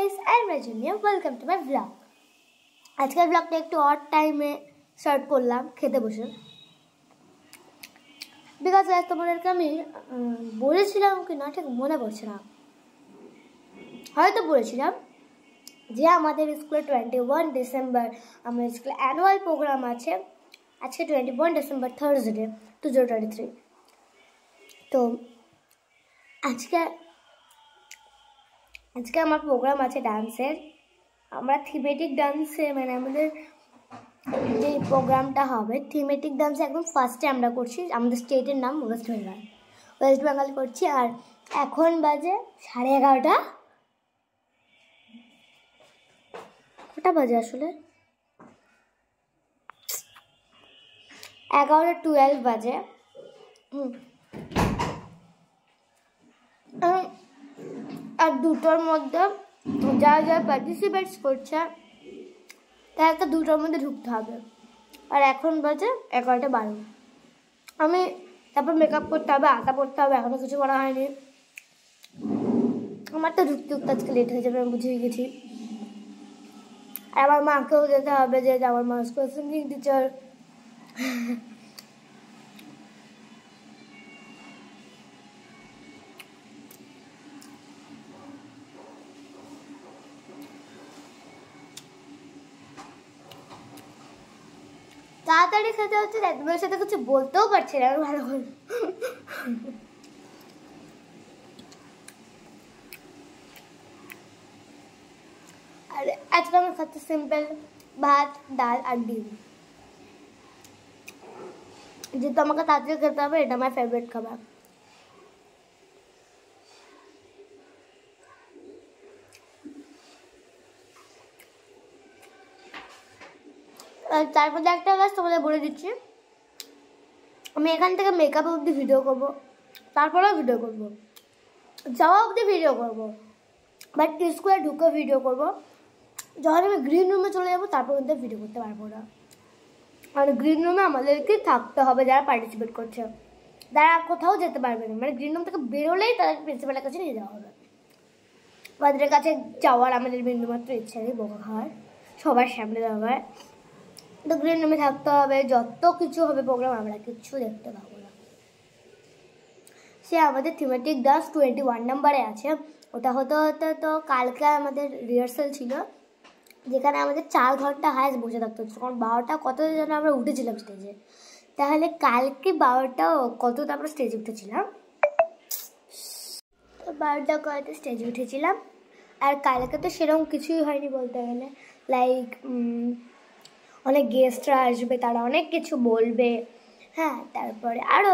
guys, I am Rajanya. Welcome to my vlog. আজকের ব্লগটা একটু অড টাইমে স্টার্ট করলাম খেতে বসে বিকজ তোমাদেরকে আমি বলেছিলাম কি না ঠিক মনে পড়ছে না, হয়তো বলেছিলাম যে আমাদের স্কুলে 21 ডিসেম্বর আমাদের স্কুলে অ্যানুয়াল প্রোগ্রাম আছে। আজকে 21 ডিসেম্বর থার্সডে 2023। তো আজকে আমার প্রোগ্রাম আছে ডান্সের। আমরা থিমেটিক ডান্সে মানে আমাদের যে প্রোগ্রামটা হবে থিমেটিক ডান্সে একদম ফার্স্টে আমরা করছি। আমাদের স্টেটের নাম ওয়েস্ট বেঙ্গল করছি। আর এখন বাজে 11:30। কটা বাজে আসলে 11:12 বাজে। আর দুটোর মধ্যে যারা পার্টিসিপেটস করছে তাদেরকে দুটোর মধ্যে ঢুকতে হবে। আর এখন বাজে 11:12। আমি তারপর মেকআপ করতে হবে, আটা পড়তে হবে, এখনও কিছু করা হয়নি। আমার তো ঢুকতে আজকে লেট হয়ে যাবে, আমি বুঝে গেছি। আর আমার মাকেও যেতে হবে, যে আমার মা সিঙ্গিং টিচার। তাড়াতাড়ি খেতে হচ্ছে, একদমের সাথে কিছু বলতেও পারছি না ভালো করে। আর আজকে আমার খাচ্ছে সিম্পল ভাত, ডাল আর ডিম। যেহেতু আমাকে তাড়াতাড়ি খেতে হবে, এটা আমার ফেভারিট খাবার। তারপরে একটা কাজ তোমাদের বলে দিচ্ছি, আমি এখান থেকে মেকআপ অবধি ভিডিও করবো, তারপরেও ভিডিও করবো, যাওয়া অবধি ভিডিও করবো, বাট স্কুলে ঢুকে ভিডিও করবো। যখন আমি গ্রিন রুমে চলে যাবো তারপর কিন্তু ভিডিও করতে পারবো না। আর গ্রিন রুমে আমাদেরকে থাকতে হবে যারা পার্টিসিপেট করছে, তারা কোথাও যেতে পারবে না। মানে গ্রিন রুম থেকে বেরোলেই তাদের প্রিন্সিপালের কাছে নিয়ে যাওয়া হবে। তাদের কাছে যাওয়ার আমাদের বিন্দুমাত্র ইচ্ছা নেই, বোকা খাওয়ার, সবার সামনে যাওয়ার। তো গ্রিন রুমে থাকতে হবে, যত কিছু হবে প্রোগ্রাম আমরা কিচ্ছু দেখতে পাবো না। সে আমাদের থিমেটিক ডান্স 21 নম্বরে আছে। ওটা হতে তো কালকে আমাদের রিহার্সাল ছিল, যেখানে আমাদের 4 ঘন্টা হায়েস্ট বসে থাকতে হচ্ছে, কারণ 12টা কত যেন আমরা উঠেছিলাম স্টেজে। তাহলে কালকে 12টা কতটা আমরা স্টেজে উঠেছিলাম, 12টা কয়টা স্টেজে উঠেছিলাম। আর কালকে তো সেরকম কিছুই হয়নি বলতে গেলে, লাইক অনেক গেস্টরা আসবে, তারা অনেক কিছু বলবে। হ্যাঁ, তারপরে আরও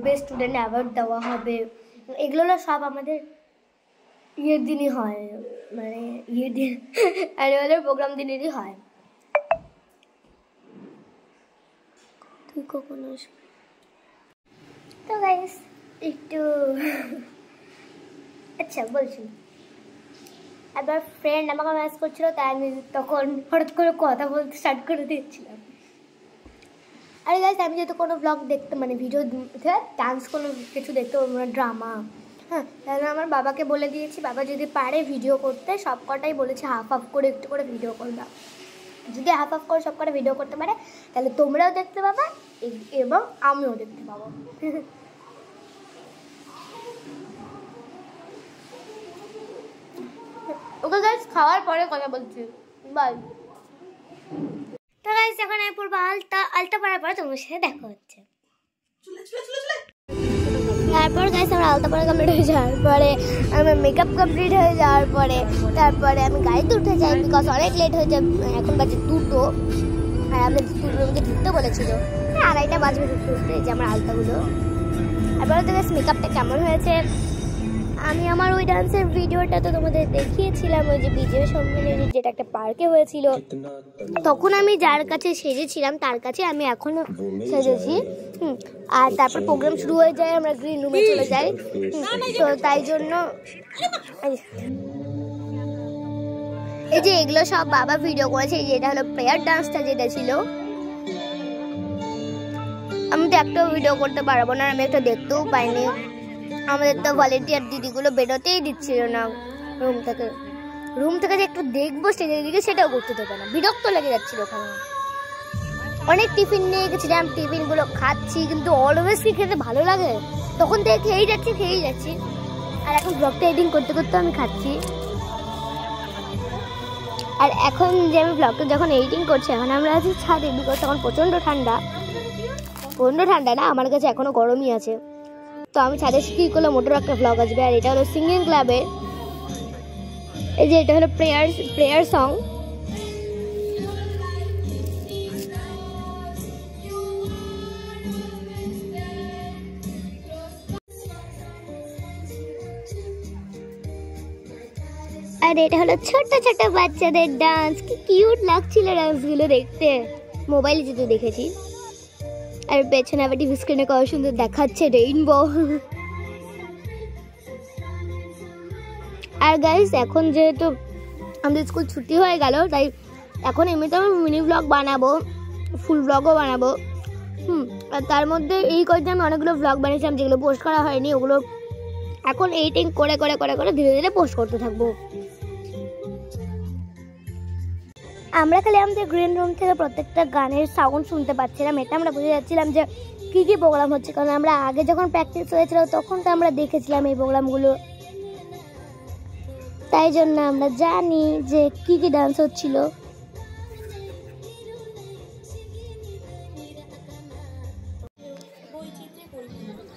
বেস্ট স্টুডেন্ট অ্যাওয়ার্ড দেওয়া হবে। এগুলো সব আমাদের ইয়ের দিনই হয়, মানে ইয়ের দিন অ্যানুয়ালের প্রোগ্রাম দিনেরই হয়। তুই কখন আসবি? তো গাইস একটু আচ্ছা বলছি, একবার ফ্রেন্ড আমাকে মেসেজ করছিল, তাই আমি তখন হঠাৎ করে কথা বলতে স্টার্ট করে দিচ্ছিলাম। আরে গাইস, আমি যেহেতু কোনো ব্লগ দেখতে মানে ভিডিও ডান্স কোনো কিছু দেখতে পারবো না, ড্রামা, হ্যাঁ, তাহলে আমার বাবাকে বলে দিয়েছি, বাবা যদি পারে ভিডিও করতে সব কটাই বলেছে হাফ হাফ করে একটু করে ভিডিও করবা। যদি হাফ হাফ করে সব কটা ভিডিও করতে পারে তাহলে তোমরাও দেখতে পাবা এবং আমিও দেখতে পাবো। ওকে গাইস, খাওয়ার পরে কথা বলছি, বাই। তো গাইস এখন আমি পড়বো আলতা পড়ার পরে তোমার সাথে দেখা হচ্ছে। তারপর গাইস আমার আলতা পড়া কমপ্লিট হয়ে যাওয়ার পরে, আমার মেকআপ কমপ্লিট হয়ে যাওয়ার পরে, তারপরে আমি গাড়িতে উঠে যাই বিকজ অনেক লেট হয়ে যায়। এখন বাজে 2টো, আর আমাদের 2টোর মধ্যে ঢুকতে বলেছিল, 2:30 বাজবে ঢুকতে উঠতে। যে আমার আলতাগুলো আর বলো তো গাইস মেকআপটা কেমন হয়েছে। আমি আমার ওই ডান্সের ভিডিওটা তো তোমাদের দেখিয়েছিলাম, ওই যে বিজয় সম্মেলনী যেটা একটা পার্কে হয়েছিল, তখন আমি যার কাছে সেজেছিলাম তার কাছে আমি এখনো সেজেছি। আর তারপর প্রোগ্রাম শুরু হয়ে যায়, আমরা গ্রিন রুমে চলে যাই। তো তাই জন্য এই যে এগুলো সব বাবা ভিডিও করেছে। এই যে এটা হলো প্রেয়ার ডান্সটা যেটা ছিল, আমি তো একটাও ভিডিও করতে পারবো না, আমি একটা দেখতেও পাইনি। আমাদের তো ভলেন্টিয়ার দিদিগুলো বেরোতেই দিচ্ছিল না রুম থেকে। রুম থেকে যে একটু দেখবো স্টেজের দিকে সেটাও করতে দেবে না, বিরক্ত লেগে যাচ্ছিল ওখানে। অনেক টিফিন নিয়ে গেছিলাম, টিফিনগুলো খাচ্ছি, কিন্তু অলওয়েজ কি খেতে ভালো লাগে, তখন থেকে খেয়েই যাচ্ছি। আর এখন ব্লগটা এডিটিং করতে করতে আমি খাচ্ছি। আর এখন যে আমি ব্লগটা যখন এডিটিং করছি, এখন আমরা আছি ছাদে, বিকজ তখন প্রচণ্ড ঠান্ডা না, আমার কাছে এখনও গরমই আছে। তো আমি ছাদে কি করলাম, মোটর একটা ব্লগ আসবে। আর এটা হলো সিঙ্গিং ক্লাবের, এই যে এটা হলো প্রেয়ার সং। আর এটা হলো ছোট ছোট বাচ্চাদের ডান্স, কি কিউট লাগছিল ডান্সগুলো দেখতে, মোবাইলে যেহেতু দেখেছি। আর পেছনে আবার টিভি স্ক্রিনে কত সুন্দর দেখাচ্ছে রেইনবো। আর গাইস এখন যেহেতু আমাদের স্কুল ছুটি হয়ে গেল, তাই এখন এমনিতে আমি মিনি ব্লগ বানাবো, ফুল ব্লগও বানাবো। আর তার মধ্যে এই কয়েকদিন আমি অনেকগুলো ব্লগ বানিয়েছিলাম যেগুলো পোস্ট করা হয়নি, ওগুলো এখন এডিটিং করে করে করে করে ধীরে ধীরে পোস্ট করতে থাকবো। আমরা খালি আমাদের গ্রিন রুম থেকে প্রত্যেকটা গানের সাউন্ড শুনতে পাচ্ছিলাম, এটা আমরা বুঝে যাচ্ছিলাম যে কী কী প্রোগ্রাম হচ্ছে, কারণ আমরা আগে যখন প্র্যাকটিস হয়েছিল তখন তো আমরা দেখেছিলাম এই প্রোগ্রামগুলো, তাই জন্য আমরা জানি যে কী কী ডান্স হচ্ছিল।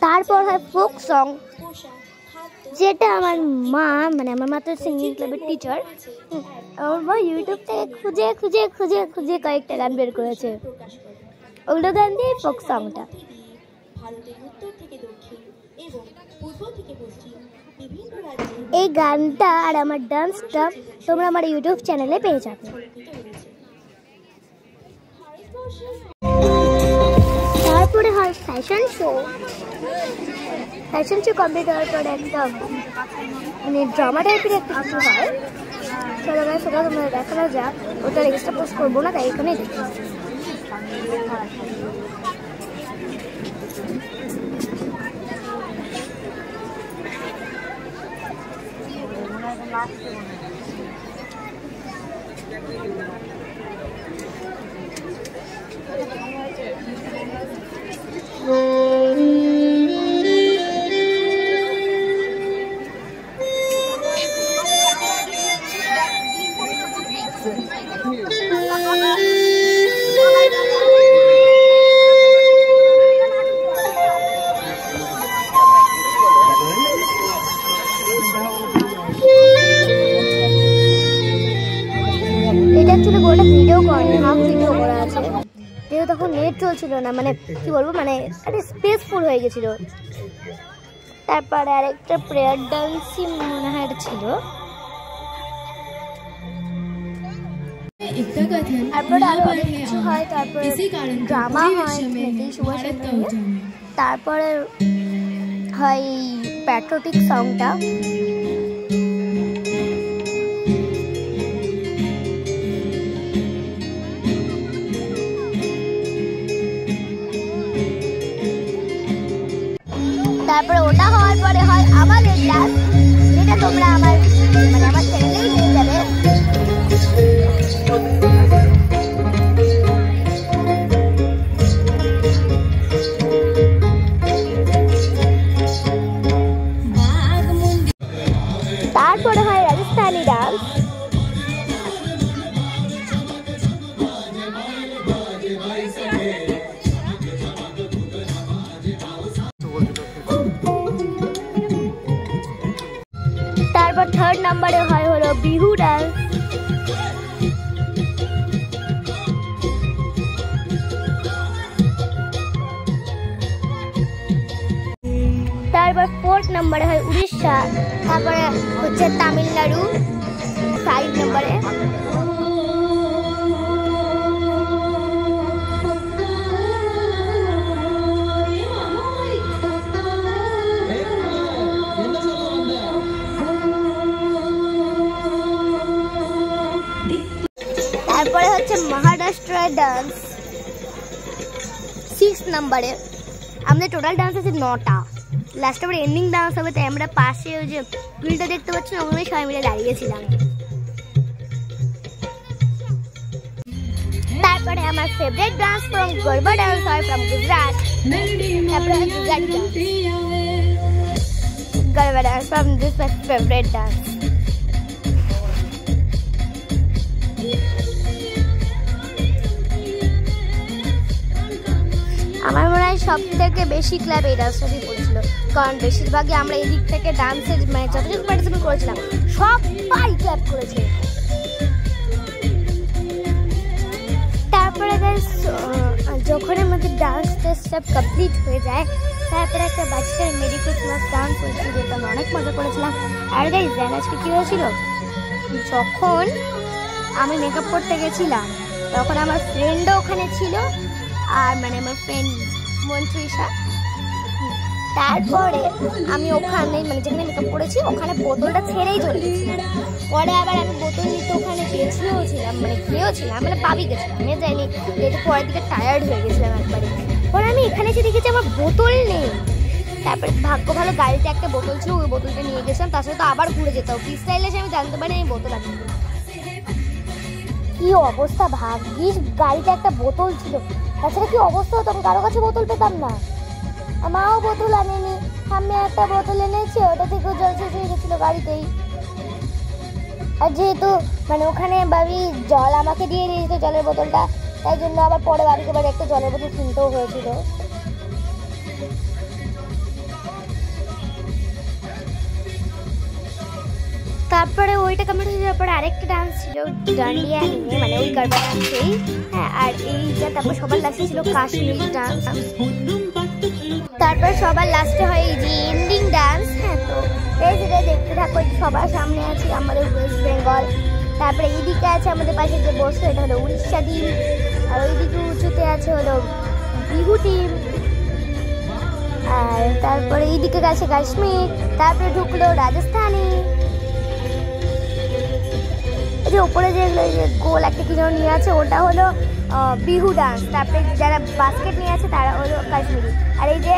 তারপর হয় ফোক সং, যেটা আমার মা, মানে আমার মা তো সিঙ্গিং ক্লাবের টিচার, আমার মা ইউটিউব থেকে খুঁজে খুঁজে খুঁজে খুঁজে কয়েকটা গান বের করেছে, ওগুলো গান দিয়ে ফোক সংটা। এই গানটা আর আমার ডান্সটা তোমরা আমার ইউটিউব চ্যানেলে পেয়ে যাবে। তারপরে হয় ফ্যাশন শো কমপ্লিট হওয়ার পরে একটা মানে ড্রামা টাইপের একটা কিছু হয়, চলো গাইস সেটা তোমরা দেখানো যাক, ওটা এক্সট্রা পোস্ট করবো না, তাই এখানে দেখি। যেহেতু তখন নেট চলছিল না, মানে কি বলবো, মানে একটা স্পেসফুল হয়ে গেছিল। তারপরে আরেকটা প্রেয়ার ডান্সই মনে হয় ছিল, তারপরে আরো অনেক কিছু হয়, তারপরে ড্রামা হয়, তারপরে হয় প্যাট্রিয়টিক সংটা। তারপরে ওটা হওয়ার পরে হয় আমাদের ডান্স, যেটা তোমরা আমার মানে আমার চ্যানেলেই পেয়ে যাবে। তারপরে হয় রাজস্থানি ডান্স। তারপর থার্ড নাম্বারে হয় হলো বিহু ডান্স। তারপর ফোর্থ নাম্বারে হয় উড়িষ্যা, তারপরে হচ্ছে তামিলনাড়ু 5 নম্বরে। তারপরে হচ্ছে মহারাষ্ট্র ডান্স 6 নম্বরে। আমাদের টোটাল ডান্স আছে 9টা, লাস্টে আবার এন্ডিং ডান্স হবে, তাই আমরা পাশে ওই যে গ্রিলটা দেখতে পাচ্ছি না, ওখানে সবাই মিলে দাঁড়িয়েছিলাম। তারপরে আমার favourite dance from Garba dance হয় ফ্রম গুজরাট। তারপরে Gujarat Garba dance from this my favourite dance. আমার মনে হয় সব থেকে বেশি ক্লাব এই ডান্সটাই করেছিল, কারণ বেশিরভাগই আমরা এই দিক থেকে ডান্সের মানে যতটুকু পার্টিসিপেট করেছিলাম সবাই ক্লাব করেছে। তারপরে যখন আমাদের ডান্স সব কমপ্লিট হয়ে যায় তারপরে একটা বাচ্চার মেরি ক্রিসমাস ডান্স হয়েছিল, যেটা আমি অনেক মজা করেছিলাম। আর গাইস জানেন আজকে কী হয়েছিল? যখন আমি মেকআপ করতে গেছিলাম তখন আমার ফ্রেন্ডও ওখানে ছিল, আর মানে আমার ফ্রেন্ড মন্ত্রিষা। তারপরে আমি ওখানে মানে যেখানে মেকআপ করেছি ওখানে বোতলটা ছেড়েই চলে গেছিলাম। পরে আবার আমি বোতল নিতে ওখানে গেছিও ছিলাম, মানে খেয়েও ছিলাম, মানে পাবি গেছিলাম, আমি যাইনি, যেহেতু পরের দিকে টায়ার্ড হয়ে গেছিলাম একবারে। পরে আমি এখানে এসে দেখেছি আমার বোতল নেই। তারপরে ভাগ্য ভালো গাড়িতে একটা বোতল ছিল, ওই বোতলটা নিয়ে গেছিলাম, তার সাথে তো আবার ঘুরে যেতাম। ফ্রি স্টাইলে এসে আমি জানতে পারি আমি বোতল আনি। কি অবস্থা, ভাগ্যিস গাড়িতে একটা বোতল ছিল, তাছাড়া কি অবস্থা হতো, আমি কারো কাছে বোতল পেতাম না। মাও বোতল আনেনি, আমি একটা বোতল এনেছি, ওটা থেকেও জল শেষ হয়ে গেছিলো গাড়িতেই। আর যেহেতু মানে ওখানে বাবি জল আমাকে দিয়ে দিয়েছিল জলের বোতলটা, তাই জন্য আবার পরে বাবিকে বাড়ি একটা জলের বোতল কিনতেও হয়েছিল। তারপরে ওইটা কমপ্লিট হয়ে যাওয়ার পরে আরেকটা ডান্স ছিল ডান্ডিয়া নিয়ে, মানে ওই গরবা ডান্সেই। হ্যাঁ, আর এইটা তারপর সবার লাস্টে ছিল কাশ্মীরি ডান্স। তারপর সবার লাস্টে হয় এই যে এন্ডিং ডান্স। হ্যাঁ, তো এই যেটা দেখতে থাকো, সবার সামনে আছে আমাদের ওয়েস্ট বেঙ্গল, তারপরে এইদিকে আছে আমাদের পাশে যে বসে এটা হলো উড়িষ্যা টিম, আর ওইদিকে উঁচুতে আছে হলো বিহু টিম, আর তারপরে এইদিকে গেছে কাশ্মীর, তারপরে ঢুকলো রাজস্থানী। এই যে উপরে যে গোল একটা কি যেন নিয়ে আছে ওটা হলো বিহু ডান্স। তারপরে যারা বাস্কেট নিয়ে আছে তারা হলো কাশ্মীরি, আর এই যে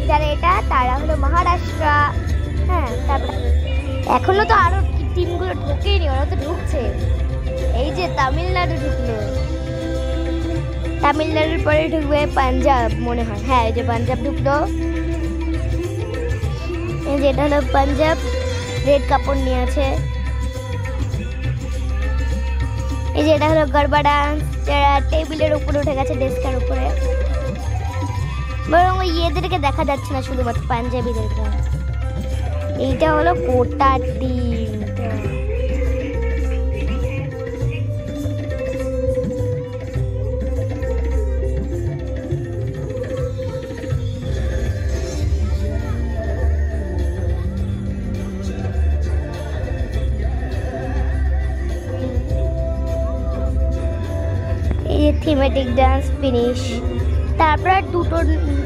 যারা এটা তারা হলো মহারাষ্ট্র। হ্যাঁ, তারপরে এখনো তো আরো টিমগুলো ঢুকেইনি, ওরা তো ঢুকছে। এই যে তামিলনাড়ু ঢুকলো, তামিলনাড়ুর পরে ঢুকবে পাঞ্জাব মনে হয়। হ্যাঁ, এই যে পাঞ্জাব ঢুকলো, এই যে এটা হলো পাঞ্জাব, রেড কাপড় নিয়ে আছে। এই যে এটা হলো গরবা ডান্স, যারা টেবিলের উপরে উঠে গেছে, ডেস্কের উপরে, বরং ওই ইয়েদেরকে দেখা যাচ্ছে না, শুধুমাত্র পাঞ্জাবিদেরকে। এইটা হলো গোটা টিমটা। Thematic dance finish. তারপরে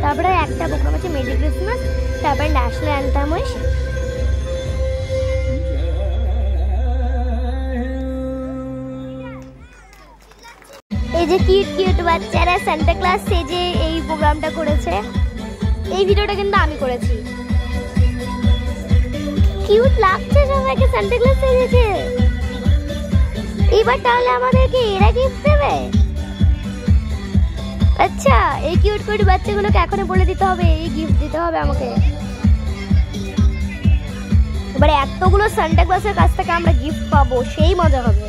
তারপরে একটা প্রোগ্রাম আছে মেরি ক্রিসমাস, তারপরে ন্যাশনাল অ্যান্থাম হয়। এই যে কিউট কিউট বাচ্চারা সান্টা ক্লাস সেজে এই প্রোগ্রামটা করেছে। এই ভিডিওটা কিন্তু আমি করেছি। কিউট লাগছে সবাইকে, সান্টা ক্লাস সেজেছে। এবার তাহলে আমাদেরকে এরা গিফট দেবে? আচ্ছা, এই কিউট কিউট বাচ্চাগুলোকে এখনই বলে দিতে হবে এই গিফট দিতে হবে আমাকে। এবারে এতগুলো সান্টা ক্লজের কাছ থেকে আমরা গিফট পাবো, সেই মজা হবে।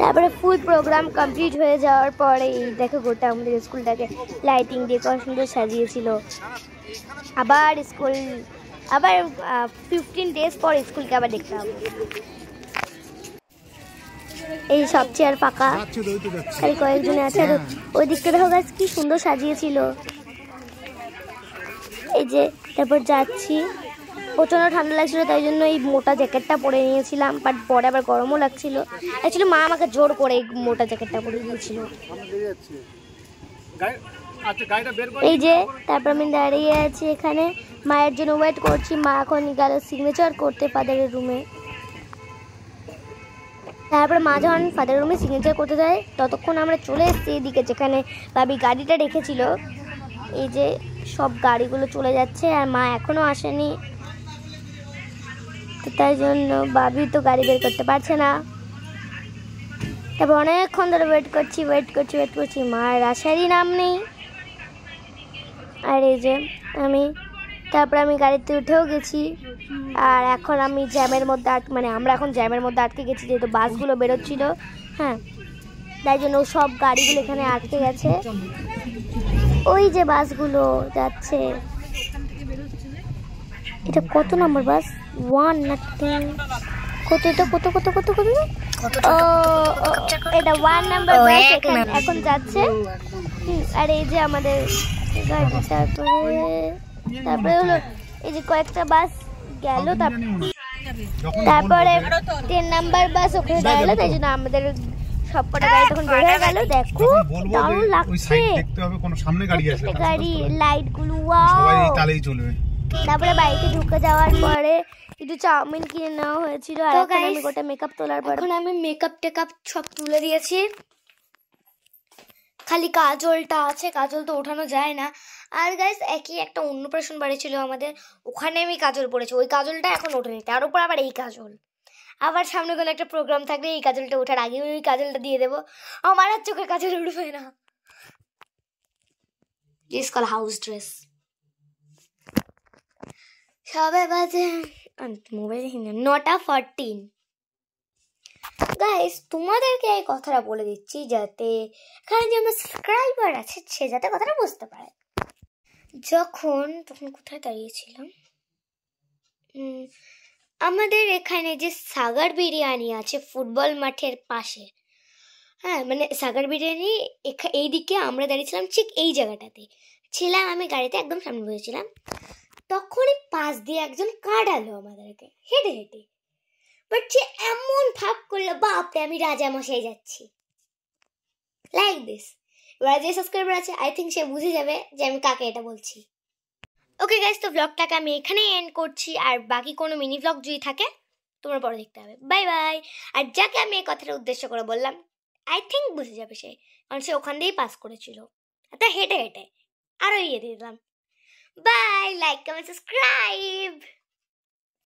তারপরে ফুল প্রোগ্রাম কমপ্লিট হয়ে যাওয়ার পরে দেখো গোটা আমাদের স্কুলটাকে লাইটিং দিয়ে কত সুন্দর সাজিয়েছিল। আবার 15 ডেজ পর স্কুলকে আবার দেখতে হবে। এই সব চেয়ার ফাঁকা, আর কয়েকজনে আছে। আর ওই দিকটা দেখো গাছ কি সুন্দর সাজিয়েছিল। এই যে তারপর যাচ্ছি, প্রচণ্ড ঠান্ডা লাগছিল, তাই জন্য এই মোটা জ্যাকেটটা পরে নিয়েছিলাম, বাট পরে আবার গরমও লাগছিল। অ্যাকচুয়ালি মা আমাকে জোর করে এই মোটা জ্যাকেটটা পরে দিয়েছিল। এই যে তারপর আমি দাঁড়িয়ে আছি এখানে মায়ের জন্য ওয়েট করছি। মা এখন গেল সিগনেচার করতে ফাদারের রুমে। তারপরে মা যখন ফাদারের রুমে সিগনেচার করতে যায় ততক্ষণ আমরা চলে এসেছি এদিকে যেখানে ভাবি গাড়িটা রেখেছিল। এই যে সব গাড়িগুলো চলে যাচ্ছে আর মা এখনও আসেনি, তো তাই জন্য ভাবি তো গাড়ি বের করতে পারছে না। তারপর অনেকক্ষণ ধরে ওয়েট করছি, মায়ের আসারই নাম নেই। আর এই যে তারপরে আমি গাড়িতে উঠেও গেছি। আর এখন আমি জ্যামের মধ্যে আমরা এখন জ্যামের মধ্যে আটকে গেছি যেহেতু বাসগুলো বেরোচ্ছিল। হ্যাঁ, তাই জন্য সব গাড়িগুলো এখানে আটকে গেছে। ওই যে বাসগুলো যাচ্ছে, এটা কত নম্বর বাস? 1 না 3? কত এটা কত এটা 1 নাম্বার বাস এখন যাচ্ছে। আর এই যে আমাদের গাড়ি, তারপরে হলো এই যে কয়েকটা বাস গেল, তারপরে 10 নাম্বার বাস ওখানে দাঁড়ালো, তাই জন্য আমাদের সবকটা গাড়ি তখন বের হয়ে গেল। দেখো দারুণ লাগছে, গাড়ি লাইট গুলো, তারপরে বাইকে ঢুকে যাওয়ার পরে একটু চাউমিন কিনে নেওয়া হয়েছিল। আর এখন আমি গোটা মেকআপ তোলার পর এখন আমি মেকআপ টেকআপ সব তুলে দিয়েছি, খালি কাজলটা আছে, কাজল তো ওঠানো যায় না। আর গাইস একই একটা অন্নপ্রাশন বাড়ি ছিল আমাদের, ওখানে আমি কাজল পড়েছি, ওই কাজলটা এখন ওঠেনি, তার উপর আবার এই কাজল। আবার সামনে কোনো একটা প্রোগ্রাম থাকবে, এই কাজলটা ওঠার আগে ওই কাজলটা দিয়ে দেবো, আমার আর চোখে কাজল উঠবে না। This call house dress. সবে বাজে মোবাইল 9:14। গাইস তোমাদেরকে এই কথাটা বলে দিচ্ছি যাতে এখানে যে আমার সাবস্ক্রাইবার আছে সে যাতে কথাটা বুঝতে পারে। তখন কোথায় দাঁড়িয়েছিলাম, আমাদের এখানে যে সাগার বিরিয়ানি আছে ফুটবল মাঠের পাশে, হ্যাঁ মানে সাগার বিরিয়ানি এইদিকে আমরা দাঁড়িয়েছিলাম, ঠিক এই জায়গাটাতে ছিলাম আমি, গাড়িতে একদম সামনে বসেছিলাম। তখনই পাশ দিয়ে একজন কাটালো আমাদেরকে হেঁটে হেঁটে, বাট সে এমন ভাব করলো বাপরে আমি রাজা মশাই যাচ্ছি, লাইক দিস। এবার যে সাবস্ক্রাইবার আছে আই থিঙ্ক সে বুঝে যাবে যে আমি কাকে এটা বলছি। ওকে গাইস, তো ব্লগটাকে আমি এখানেই এন্ড করছি, আর বাকি কোনো মিনি ব্লগ যদি থাকে তোমরা পরে দেখতে হবে। Bye bye. আর যাকে আমি এই কথাটা উদ্দেশ্য করে বললাম আই থিঙ্ক বুঝে যাবে সে, কারণ সে ওখান দিয়েই পাস করেছিল, তা হেঁটে হেঁটে আরও ইয়ে দিয়ে দিলাম। Bye, like comment subscribe.